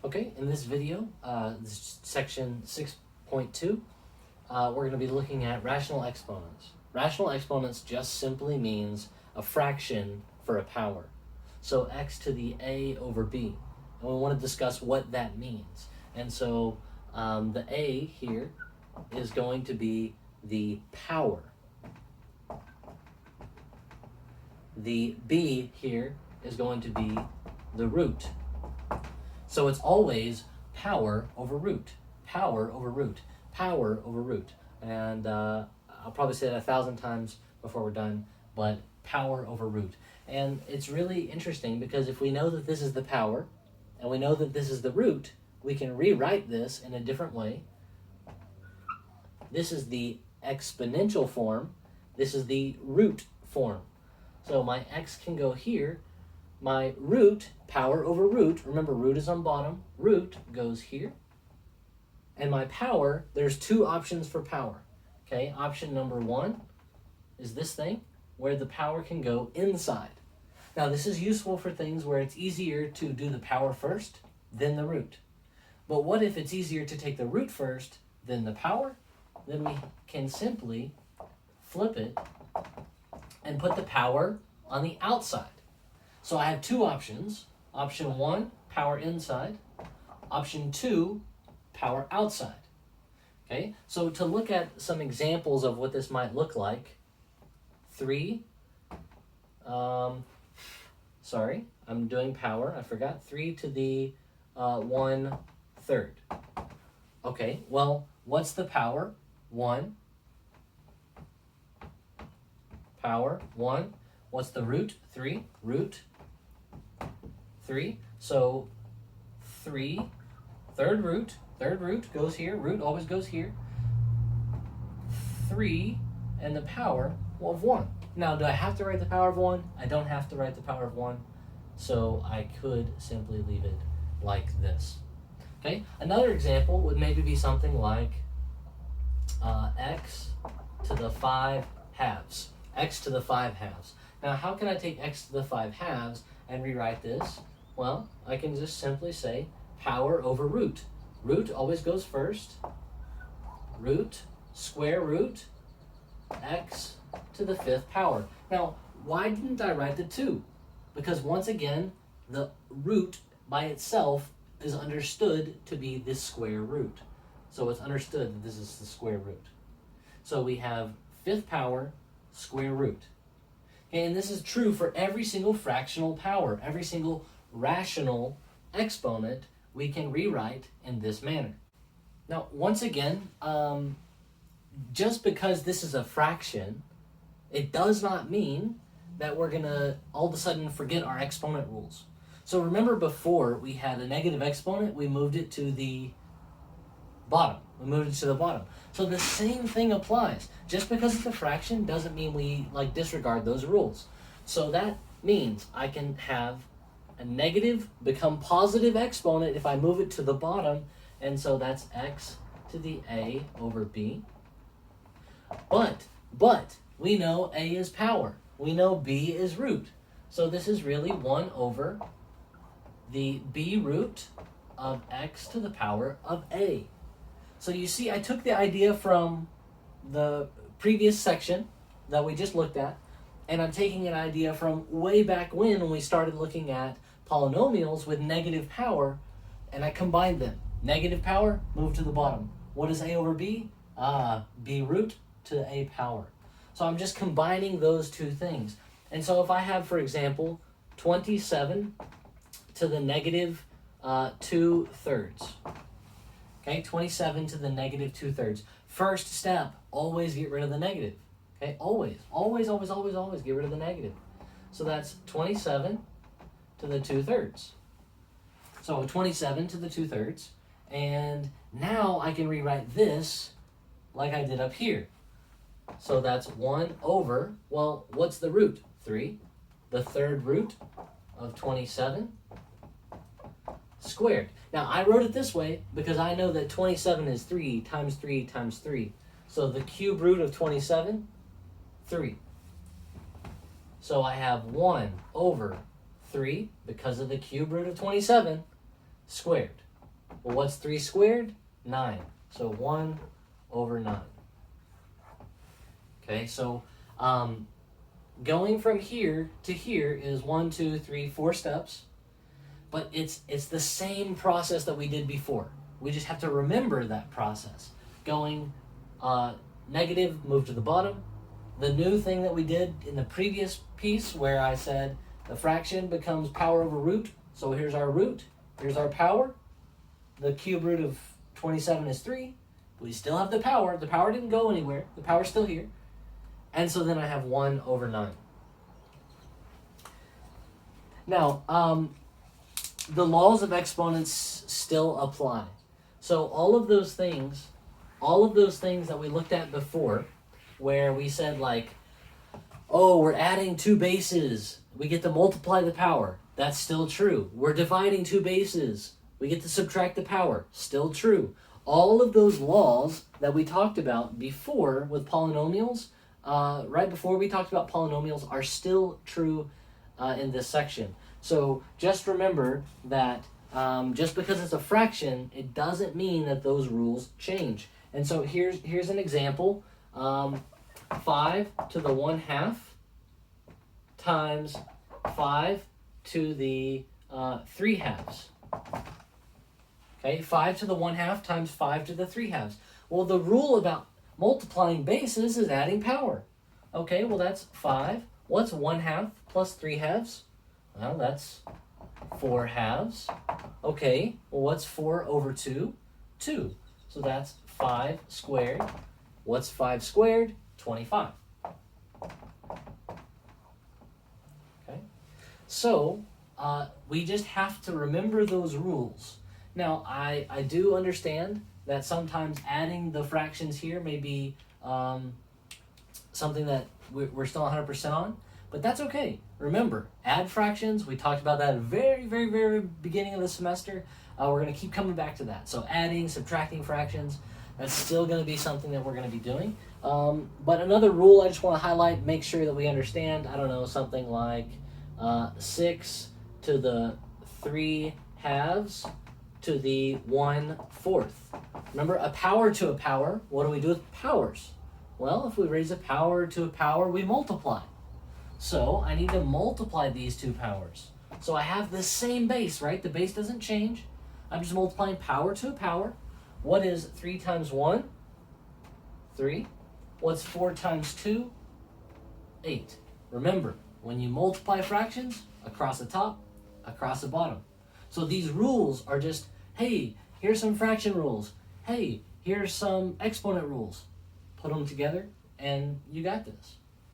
Okay, in this video, this section 6.2, we're going to be looking at rational exponents. Rational exponents just simply means a fraction for a power. So x to the a over b. And we want to discuss what that means. And so the a here is going to be the power. The b here is going to be the root. So it's always power over root, power over root, power over root. And I'll probably say that 1,000 times before we're done, but power over root. And it's really interesting because if we know that this is the power and we know that this is the root, we can rewrite this in a different way. This is the exponential form. This is the root form. So my x can go here. My root, power over root, remember root is on bottom, root goes here. And my power, there's two options for power. Okay, option number one is this thing, where the power can go inside. Now this is useful for things where it's easier to do the power first, then the root. But what if it's easier to take the root first, then the power? Then we can simply flip it and put the power on the outside. So I have two options. Option one, power inside. Option two, power outside. Okay, so to look at some examples of what this might look like, 3, sorry, I'm doing power, I forgot, 3 to the 1/3. Okay, well, what's the power? 1. Power, 1. What's the root? 3. Root, 3. So 3, third root goes here. Root always goes here. 3 and the power of 1. Now, do I have to write the power of 1? I don't have to write the power of 1. So I could simply leave it like this. Okay, another example would maybe be something like x to the 5 halves. X to the 5 halves. Now, how can I take x to the 5 halves and rewrite this? Well, I can just simply say power over root. Root always goes first. Root, square root, x to the 5th power. Now, why didn't I write the 2? Because once again, the root by itself is understood to be this square root. So it's understood that this is the square root. So we have 5th power, square root. Okay, and this is true for every single fractional power, every single rational exponent we can rewrite in this manner. Now, once again, just because this is a fraction, it does not mean that we're going to all of a sudden forget our exponent rules. So remember before we had a negative exponent, we moved it to the bottom. So the same thing applies. Just because it's a fraction doesn't mean we disregard those rules. So that means I can have a negative become positive exponent if I move it to the bottom, and so that's x to the a over b. But we know a is power. We know b is root. So this is really 1 over the b root of x to the power of a. So you see, I took the idea from the previous section that we just looked at, and I'm taking an idea from way back when we started looking at polynomials with negative power, and I combined them. Negative power, move to the bottom. What is a over b? B root to a power. So I'm just combining those two things. And so if I have, for example, 27 to the negative 2/3. Okay, 27 to the negative 2/3. First step, always get rid of the negative. Okay, always get rid of the negative. So that's 27 to the 2/3. So 27 to the 2/3. And now I can rewrite this like I did up here. So that's 1 over, well, what's the root? 3. The third root of 27 squared. Now, I wrote it this way because I know that 27 is 3 times 3 times 3. So the cube root of 27, 3. So I have 1 over 3, because of the cube root of 27, squared. Well, what's 3 squared? 9. So 1 over 9. Okay, so going from here to here is 1, 2, 3, 4 steps. But it's the same process that we did before. We just have to remember that process. Going negative, move to the bottom. The new thing that we did in the previous piece where I said the fraction becomes power over root. So here's our root, here's our power. The cube root of 27 is 3. We still have the power. The power didn't go anywhere. The power's still here. And so then I have 1 over 9. Now, the laws of exponents still apply. So all of those things that we looked at before, where we said like, oh, we're adding 2 bases, we get to multiply the power. That's still true. We're dividing 2 bases, we get to subtract the power. Still true. All of those laws that we talked about before with polynomials, right before we talked about polynomials, are still true in this section. So just remember that just because it's a fraction, it doesn't mean that those rules change. And so here's an example. 5 to the 1/2 times 5 to the 3/2. Okay, 5 to the 1/2 times 5 to the 3/2. Well, the rule about multiplying bases is adding power. Okay, well that's 5. What's 1/2 plus 3/2? Well, that's 4/2. Okay, well what's 4 over 2? 2. So that's 5 squared. What's 5 squared? 25. Okay, so we just have to remember those rules. Now, I do understand that sometimes adding the fractions here may be something that we're still 100% on, but that's okay. Remember, add fractions. We talked about that at the very, very, very beginning of the semester. We're going to keep coming back to that. So adding, subtracting fractions, that's still going to be something that we're going to be doing. But another rule I just want to highlight, make sure that we understand, I don't know, something like 6 to the 3/2 to the 1/4. Remember, a power to a power, what do we do with powers? Well, if we raise a power to a power, we multiply. So I need to multiply these 2 powers. So I have the same base, right? The base doesn't change. I'm just multiplying power to a power. What is 3 times 1? 3. What's 4 times 2? 8. Remember, when you multiply fractions, across the top, across the bottom. So these rules are just, hey, here's some fraction rules. Hey, here's some exponent rules. Put them together and you got this.